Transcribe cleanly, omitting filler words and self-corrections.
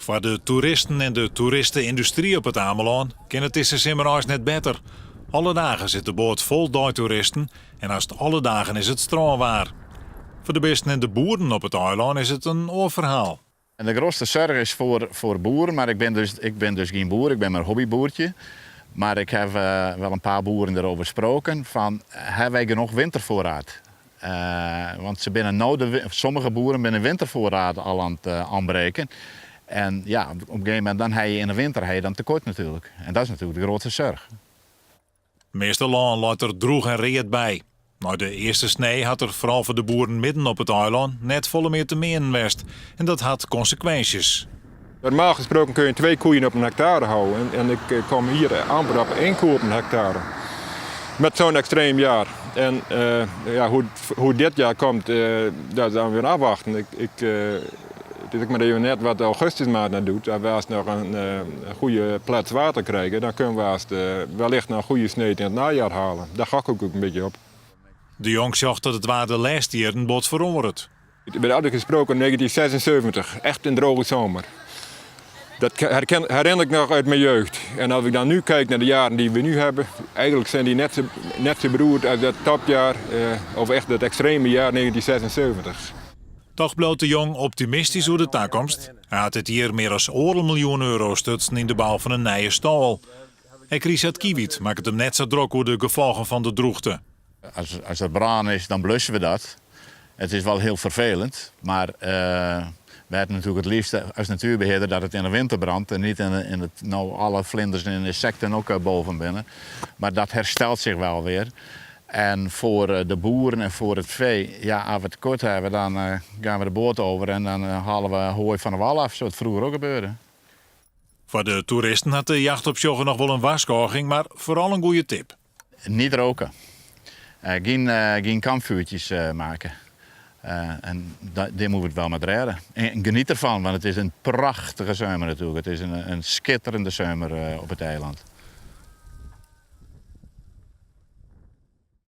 Voor de toeristen en de toeristenindustrie op het Ameland kan het deze zomer net beter. Alle dagen zit de boot vol toeristen en als het alle dagen is het stroomwaar. Voor de beesten en de boeren op het eiland is het een oorverhaal. En de grootste zorg is voor boeren, maar ik ben dus geen boer, ik ben maar hobbyboertje. Maar ik heb wel een paar boeren erover gesproken van, hebben wij genoeg wintervoorraad? Want sommige boeren zijn wintervoorraad al aan het aanbreken. En ja, op een gegeven moment dan heb je in de winter dan tekort natuurlijk. En dat is natuurlijk de grootste zorg. Meeste land laat er droeg en reed bij. Na de eerste snee had er vooral voor de boeren midden op het eiland net volle meer te menen west. En dat had consequenties. Normaal gesproken kun je 2 koeien op een hectare houden. En ik kom hier amper op 1 koe op een hectare. Met zo'n extreem jaar. En hoe dit jaar komt, dat gaan we weer afwachten. Ik maar even net wat augustus maand naar doet. Als we als nog een goede plaats water krijgen, dan kunnen we wellicht nog een goede snee in het najaar halen. Daar ga ik ook een beetje op. De jong zag dat het water laatst hier een bot veranderd. Ik ben altijd gesproken in 1976, echt een droge zomer. Dat herinner ik nog uit mijn jeugd. En als ik dan nu kijk naar de jaren die we nu hebben, eigenlijk zijn die net zo beroerd als dat topjaar, of echt dat extreme jaar 1976. Toch bloot de jong optimistisch over de toekomst. Hij had het hier meer dan €1 miljoen stutsen in de bouw van een nieuwe stal. En Richard Kiewiet maakt het hem net zo druk over de gevolgen van de droogte. Als het braan is, dan blussen we dat. Het is wel heel vervelend, maar wij hebben natuurlijk het liefst als natuurbeheerder dat het in de winter brandt en niet in het alle vlinders en insecten ook boven binnen. Maar dat herstelt zich wel weer. En voor de boeren en voor het vee, ja, als we het kort hebben, dan gaan we de boot over en dan halen we hooi van de wal af, zoals het vroeger ook gebeurde. Voor de toeristen had de jacht op Sjoggen nog wel een waarschuwing, maar vooral een goede tip. Niet roken. Geen kampvuurtjes maken. En daar moeten we het wel met redden. En geniet ervan, want het is een prachtige zomer natuurlijk. Het is een schitterende zomer op het eiland.